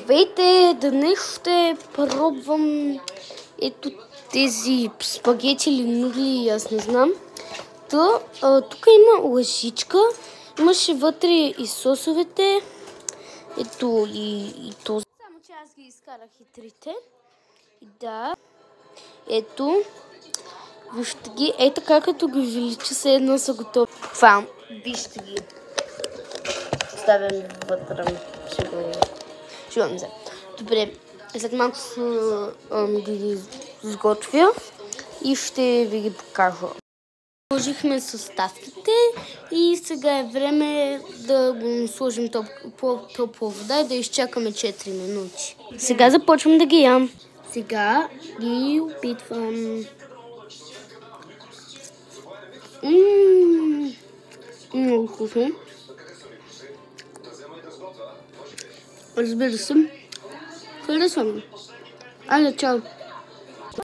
Здравейте, днес ще пробвам ето тези спагети или нудли, аз не знам. Тук има лъжичка, имаше вътре и сосовете, ето и този. Само че аз ги изкарах и трите. Да, ето, вижте ги, ето така като ги увелича, се едно са готови. Това, вижте ги. Ставям вътре, сигурно се. Добре, след малко ги сготвя и ще ви ги покажа. Сложихме съставките и сега е време да го сложим топла вода и да изчакаме 4 минути. Сега започвам да ги ям. Сега ги опитвам. Много вкусно. Разбира се. Харесвам. Айде, чао!